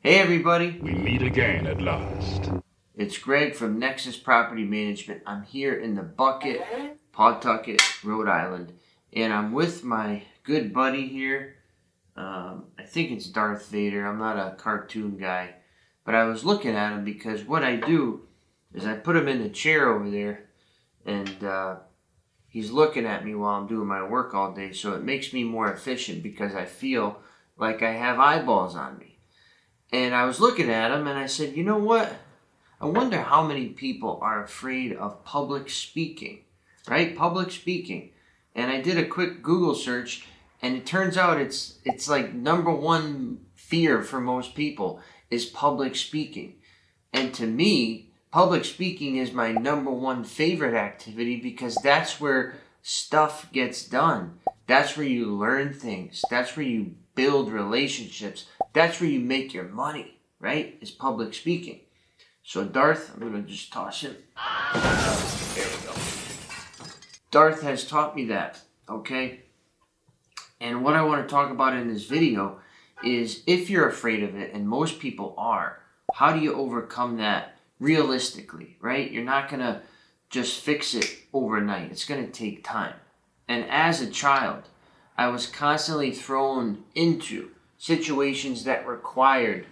Hey everybody, We meet again at last. it's Greg from Nexus Property Management. I'm here in the Bucket, Pawtucket, Rhode Island, and I'm with my good buddy here. I think it's Darth Vader. I'm not a cartoon guy, but I was looking at him because what I do is I put him in the chair over there, and he's looking at me while I'm doing my work all day, so it makes me more efficient because I feel like I have eyeballs on me. And I was looking at him and I said, you know what? I wonder how many people are afraid of public speaking, right? Public speaking. And I did a quick Google search and it turns out it's like number one fear for most people is public speaking. And to me, public speaking is my number one favorite activity because that's where stuff gets done. That's where you learn things. That's where you build relationships. That's where you make your money, right? Is public speaking. So Darth, I'm going to just toss him. There we go. Darth has taught me that, okay? And what I want to talk about in this video is if you're afraid of it, and most people are, how do you overcome that realistically, right? You're not going to just fix it overnight. It's going to take time. And as a child, I was constantly thrown into situations that required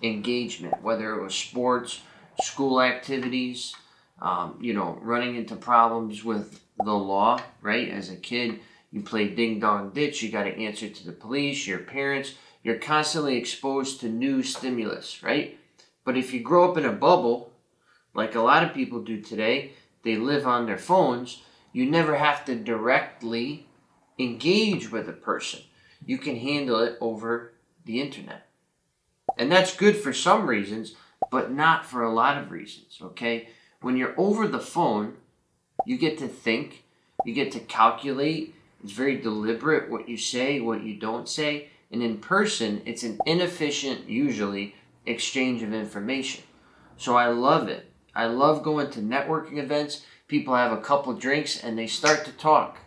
engagement, whether it was sports, school activities, running into problems with the law, right? As a kid, you play ding dong ditch, you got to answer to the police, your parents. You're constantly exposed to new stimulus, right? But if you grow up in a bubble, like a lot of people do today, they live on their phones, you never have to directly engage with a person. You can handle it over the internet. And that's good for some reasons, but not for a lot of reasons, okay? When you're over the phone, you get to think, you get to calculate. It's very deliberate what you say, what you don't say. And in person, it's an inefficient, usually, exchange of information. So I love it. I love going to networking events. People have a couple drinks and they start to talk.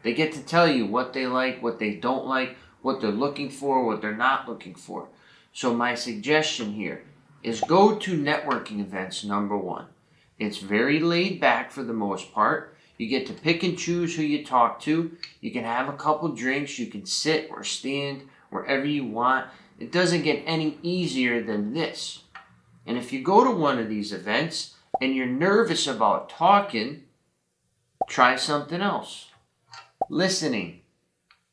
They get to tell you what they like, what they don't like, what they're looking for, what they're not looking for. So my suggestion here is go to networking events, number one. It's very laid back for the most part. You get to pick and choose who you talk to. You can have a couple drinks. You can sit or stand wherever you want. It doesn't get any easier than this. And if you go to one of these events and you're nervous about talking, try something else. Listening.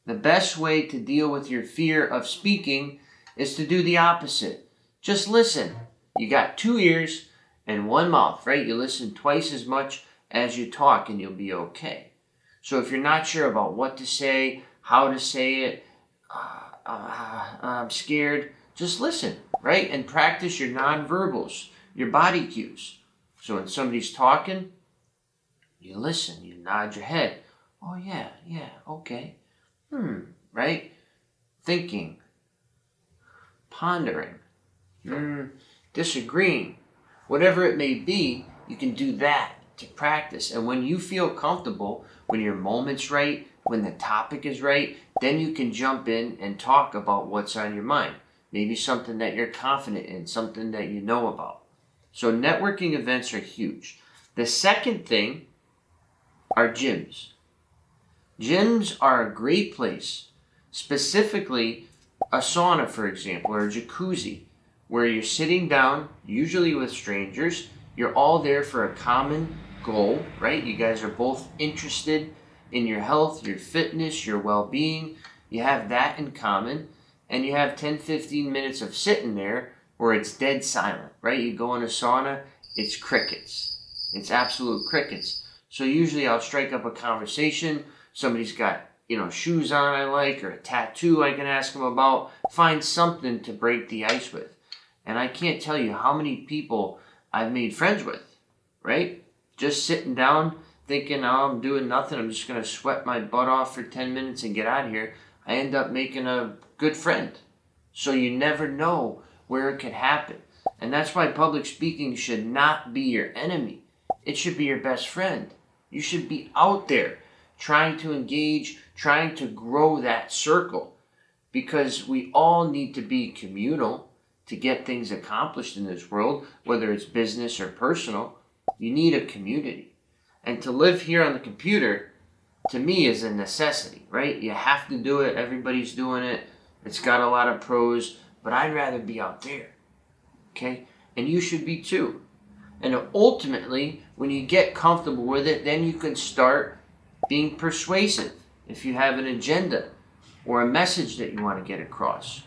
The best way to deal with your fear of speaking is to do the opposite. Just listen. You got 2 ears and 1 mouth, right? You listen twice as much as you talk and you'll be okay. So if you're not sure about what to say, how to say it, I'm scared, just listen, right? And practice your nonverbals, your body cues. So when somebody's talking, you listen, you nod your head. Oh yeah, okay. Right? Thinking, pondering, disagreeing, whatever it may be, you can do that to practice. And when you feel comfortable, when your moment's right, when the topic is right, then you can jump in and talk about what's on your mind. Maybe something that you're confident in, something that you know about. So networking events are huge. The second thing are gyms. Gyms are a great place, specifically a sauna, for example, or a jacuzzi, where you're sitting down, usually with strangers. You're all there for a common goal, right? You guys are both interested in your health, your fitness, your well-being. You have that in common, and you have 10-15 minutes of sitting there where it's dead silent, right? You go in a sauna, it's crickets. It's absolute crickets. So usually I'll strike up a conversation. Somebody's got, shoes on I like, or a tattoo I can ask them about. Find something to break the ice with. And I can't tell you how many people I've made friends with, right? Just sitting down, thinking, oh, I'm doing nothing. I'm just going to sweat my butt off for 10 minutes and get out of here. I end up making a good friend. So you never know where it could happen. And that's why public speaking should not be your enemy. It should be your best friend. You should be out there trying to engage, trying to grow that circle, because we all need to be communal to get things accomplished in this world, whether it's business or personal, you need a community. And to live here on the computer, to me, is a necessity, right? You have to do it. Everybody's doing it. It's got a lot of pros, but I'd rather be out there, okay? And you should be too. And ultimately, when you get comfortable with it, then you can start being persuasive if you have an agenda or a message that you want to get across.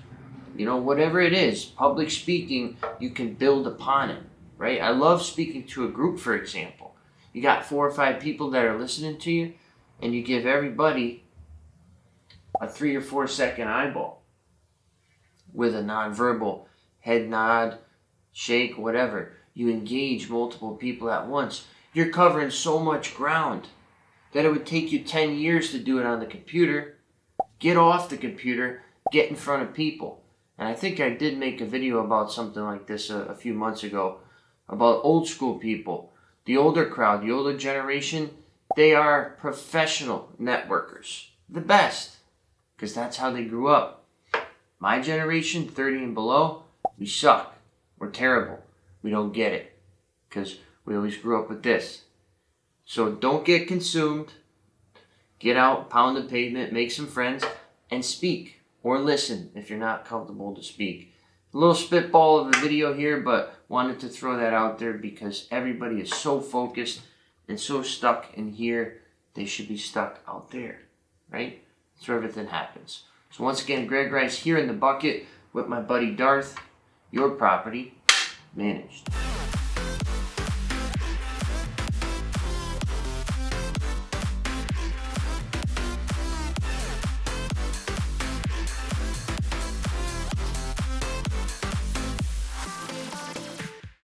You know, whatever it is, public speaking, you can build upon it, right? I love speaking to a group, for example. You got 4 or 5 people that are listening to you, and you give everybody a 3 or 4 second eyeball with a nonverbal head nod, shake, whatever. You engage multiple people at once. You're covering so much ground that it would take you 10 years to do it on the computer. Get off the computer, get in front of people. And I think I did make a video about something like this a few months ago, about old school people. The older crowd, the older generation, they are professional networkers. The best, because that's how they grew up. My generation, 30 and below, we suck. We're terrible. We don't get it, because we always grew up with this. So don't get consumed. Get out, pound the pavement, make some friends, and speak. Or listen if you're not comfortable to speak. A little spitball of a video here, but wanted to throw that out there because everybody is so focused and so stuck in here, they should be stuck out there, right? That's where everything happens. So once again, Greg Rice here in the bucket with my buddy Darth, your property managed.